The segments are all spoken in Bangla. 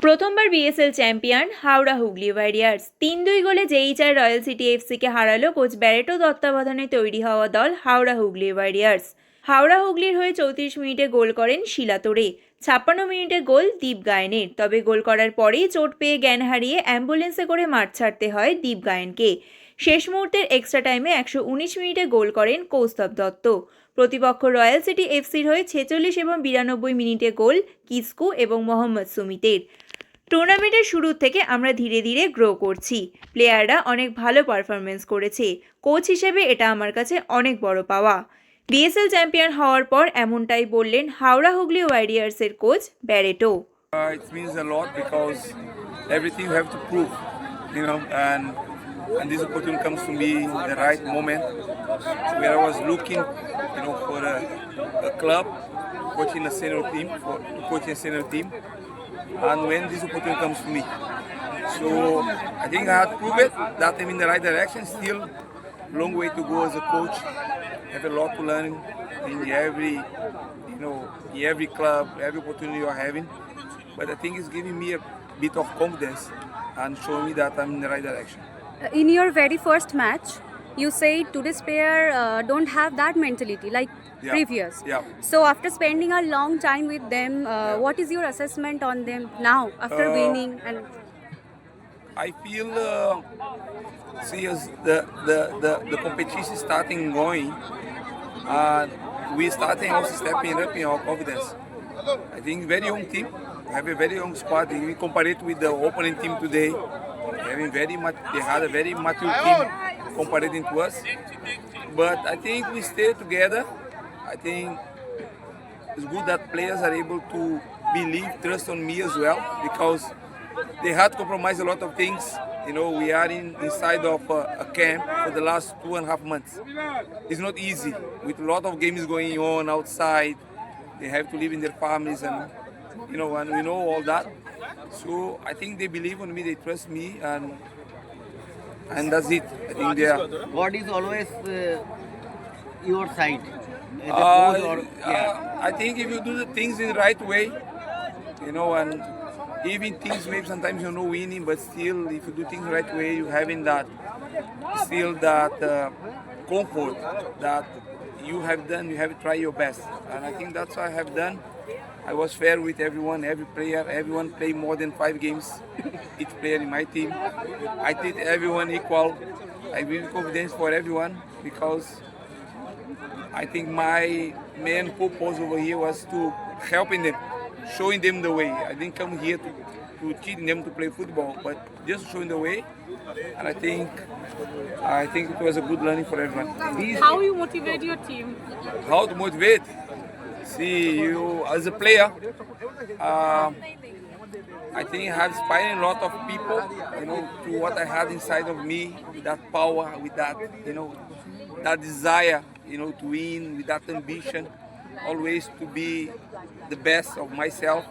প্রথমবার BSL champion Howrah Hooghly warriors ৩-২ গোলে জয়ী চায় রয়্যাল সিটি এফসিকে হারালো কোচ ব্যারেটো তত্ত্বাবধানে তৈরি হওয়া দল হাওড়া হুগলি ওয়ারিয়ার্স। হাওড়া হুগলির হয়ে ৩৪ মিনিটে গোল করেন শিলা তোড়ে, ৫৬ মিনিটে গোল দীপ গায়েনের। তবে গোল করার পরেই চোট পেয়ে জ্ঞান হারিয়ে অ্যাম্বুলেন্সে করে মাঠ ছাড়তে হয় দীপ গায়েনকে। শেষ মুহূর্তের এক্সট্রা টাইমে ১১৯ মিনিটে গোল করেন কৌস্তব দত্ত। প্রতিপক্ষ রয়্যাল সিটি এফসির হয়ে ৪৬ এবং ৯২ মিনিটে গোল কিসকু এবং মোহাম্মদ সুমিতের। টুর্নামেন্টের শুরু থেকে আমরা ধীরে ধীরে গ্রো করছি, প্লেয়াররা অনেক ভালো পারফরমেন্স করেছে, কোচ হিসেবে এটা আমার কাছে অনেক বড় পাওয়া। বিএসএল চ্যাম্পিয়ন হওয়ার পর এমনটাই বললেন হাওড়া হুগলি ওয়ারিয়ার্সের coach Barreto. It means a lot because everything you have to prove, and this opportunity comes to me in the right moment where I was looking, for a club, coaching a senior team, and when this opportunity comes to me. So I think I had to prove it that I'm in the right direction. Still, long way to go as a coach. I have a lot to learn in every club, every opportunity you are having. But I think it's giving me a bit of confidence and showing me that I'm in the right direction. In your very first match, you say today's player don't have that mentality like previous. Yeah. So after spending a long time with them, what is your assessment on them now after winning? And I feel, as the competition is starting going, we starting also stepping up in our confidence. I think very young team, we have a very young squad. If we compare it with the opponent team today, they had a very mature team comparing to us. But I think we stay together. I think it's good that players are able to believe, trust on me as well, because they had to compromise a lot of things. We are inside of a camp for the last 2.5 months. It's not easy with a lot of games going on outside. They have to live in their families and we know all that. So I think they believe on me, they trust me, and that's it. I think they are. God is always your side. I think if you do the things in the right way, and even things maybe sometimes you're not winning, but still if you do things the right way, you're having that comfort that you have done, you have tried your best. And I think that's what I have done. I was fair with everyone, every player. Everyone played more than 5 games, each player in my team. I treat everyone equal. I give confidence for everyone because I think my main purpose over here was to helping them, showing them the way. I didn't come here to teach them to play football, but just showing the way. And I think it was a good learning for everyone. How you motivate your team? How to motivate? See, you as a player, I think I have inspired a lot of people, to what I had inside of me, with that power, with that, that desire, to win, with that ambition, always to be the best of myself.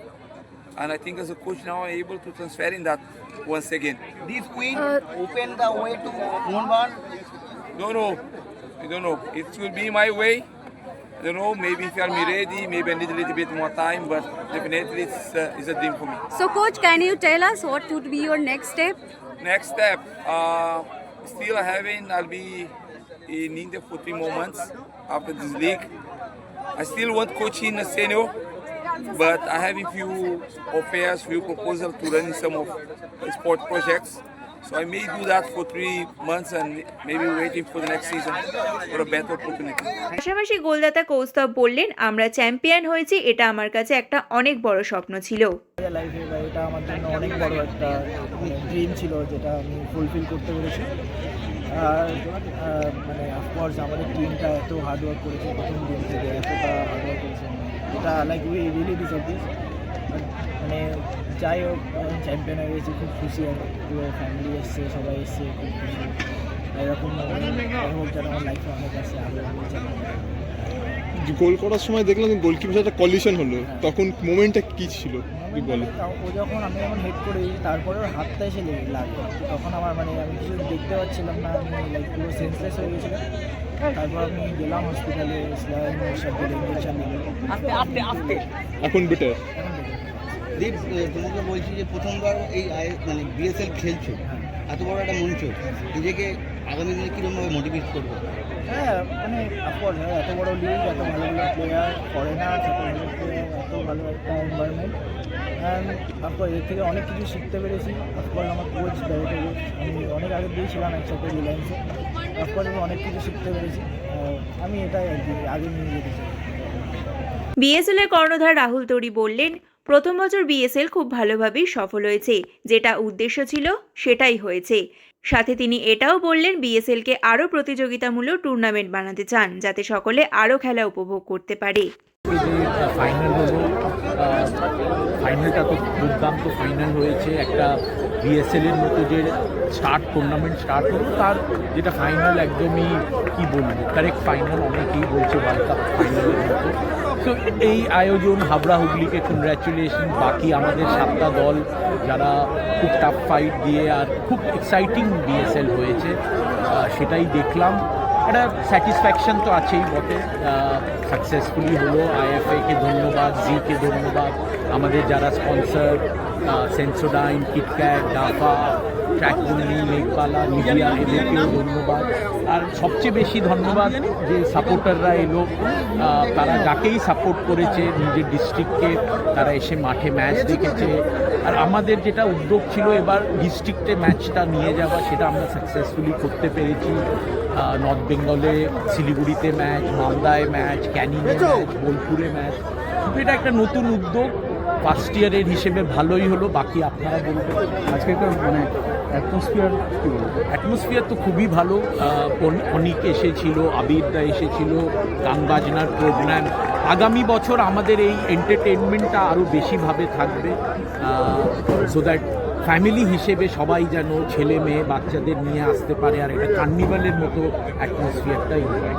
And I think as a coach now I'm able to transfer in that once again. This win open the way to Moonban. I don't know. It will be my way. I don't know, maybe if I'm ready, maybe I need a little bit more time, but definitely it's a dream for me. so coach, can you tell us what would be your next step? Next step, still I'll be in India for 3 more months after this league. I still want coaching a senior, but I have a few offers, few proposals to run some of sport projects. So I may do that for 3 months and maybe waiting for the next season for a better opportunity. পাশাপাশি গোলদাতা কৌস্তব বললেন, আমরা চ্যাম্পিয়ন হয়েছি, এটা আমার কাছে একটা অনেক বড় স্বপ্ন ছিল। লাইফে বা এটা আমার জন্য অনেক বড় একটা ড্রিম ছিল, যেটা আমি ফুলফিল করতে পেরেছি। আর অফকোর্স আমাদের টিমটা এত হার্ডওয়ার্ক করেছে, প্রথম দিন থেকে এতটা হার্ডওয়ার্ক করেছে, এটা উই রিয়েলি ডিজার্ভ দিস। যাই হোক, চ্যাম্পিয়ন হয়ে গেছি, খুব খুশি। পুরো ফ্যামিলি এসছে, সবাই এসছে, খুব খুশি। এরকম হোক যেন আমার লাইফে অনেক আছে আরও। গোল করার সময় দেখলাম গোলকিপার সাথে কলিশন হলো, তখন মোমেন্টটা কি ছিল? ও যখন আমি যখন হেড করি, তারপরে ওর হাতটা এসে লাগে, তখন আমার আমি কিছু দেখতে পাচ্ছিলাম না, আমি পুরো সেন্সলেস হয়ে গেছিলাম। তারপর আমি গেলাম হসপিটালে, ইঞ্জেকশন নিল। এখন বেটার? দীপ, তোমাকে বলছি যে প্রথমবার এই মানে বিএসএল খেলছো, এত বড় একটা মঞ্চ, নিজেকে আগামী দিনে কীরকমভাবে মোটিভেট করবে? হ্যাঁ মানে অফকোর্স এত বড় লিগ, এত ভালো ভালো প্লেয়ার, ফরেনার, এত ভালো প্লেয়ার, এত ভালো একটা এনভায়রনমেন্ট, অ্যান্ড অফকোর্স এর থেকে অনেক কিছু শিখতে পেরেছি। অফকোর্স আমার কোচ ব্যারেটো, আমি অনেক আগে দিয়েছিলাম একসাথে রিলায়েন্সে, অফকোর্স আমি অনেক কিছু শিখতে পেরেছি। আমি এটাই আর কি আগে নিয়ে যেতে চাই। বিএসএল এর কর্ণধার রাহুল তরি বললেন, প্রথম বছর বিএসএল খুব ভালোভাবেই সফল হয়েছে, যেটা উদ্দেশ্য ছিল সেটাই হয়েছে। সাথে তিনি এটাও বললেন, বিএসএলকে আরও প্রতিযোগিতামূলক টুর্নামেন্ট বানাতে চান, যাতে সকলে আরও খেলা উপভোগ করতে পারে। যে ফাইনাল হলো, ফাইনালটা তো দুর্দান্ত ফাইনাল হয়েছে। একটা বিএসএলের মতো যে টুর্নামেন্ট স্টার্ট হলো, তার যেটা ফাইনাল একদমই কি বলবো, কারেক্ট ফাইনাল, অনেকেই বলছে ওয়ার্ল্ড কাপ ফাইনালের মতো। তো এই আয়োজন হাবড়া হুগলিকে কংগ্র্যাচুলেশন। বাকি আমাদের 7টা দল যারা খুব টাফ ফাইট দিয়ে আর খুব এক্সাইটিং বিএসএল হয়েছে, সেটাই দেখলাম। একটা স্যাটিসফ্যাকশন তো আছেই বটে, সাকসেসফুলি হলো। আইএফএকে ধন্যবাদ, জিকে ধন্যবাদ, আমাদের যারা স্পন্সর সেন্সোডাইন, কিটক্যাট, ডাফা, ট্র্যাকবন্দি, মেঘবালা, নিভিয়া, এদেরকেও ধন্যবাদ। আর সবচেয়ে বেশি ধন্যবাদ যে সাপোর্টাররা এলো, তারা যাকেই সাপোর্ট করেছে নিজের ডিস্ট্রিক্টকে, তারা এসে মাঠে ম্যাচ দেখেছে। আর আমাদের যেটা উদ্যোগ ছিল এবার ডিস্ট্রিক্টে ম্যাচটা নিয়ে যাওয়া, সেটা আমরা সাকসেসফুলি করতে পেরেছি। নর্থ বেঙ্গলে শিলিগুড়িতে ম্যাচ, মালদায় ম্যাচ, ক্যানিংয়ে ম্যাচ, বোলপুরে ম্যাচ। এটা একটা নতুন উদ্যোগ, ফার্স্ট ইয়ারের হিসেবে ভালোই হলো। বাকি আপনারা বলবেন। আজকে একটা মানে অ্যাটমসফিয়ার তো খুবই ভালো। অনিক এসেছিল, আবিরদা এসেছিল, গান বাজনার প্রোগ্রাম। আগামী বছর আমাদের এই এন্টারটেনমেন্টটা আরও বেশিভাবে থাকবে, সো দ্যাট ফ্যামিলি হিসেবে সবাই যেন ছেলে মেয়ে বাচ্চাদের নিয়ে আসতে পারে আর একটা কার্নিভালের মতো অ্যাটমসফিয়ারটা এনজয়।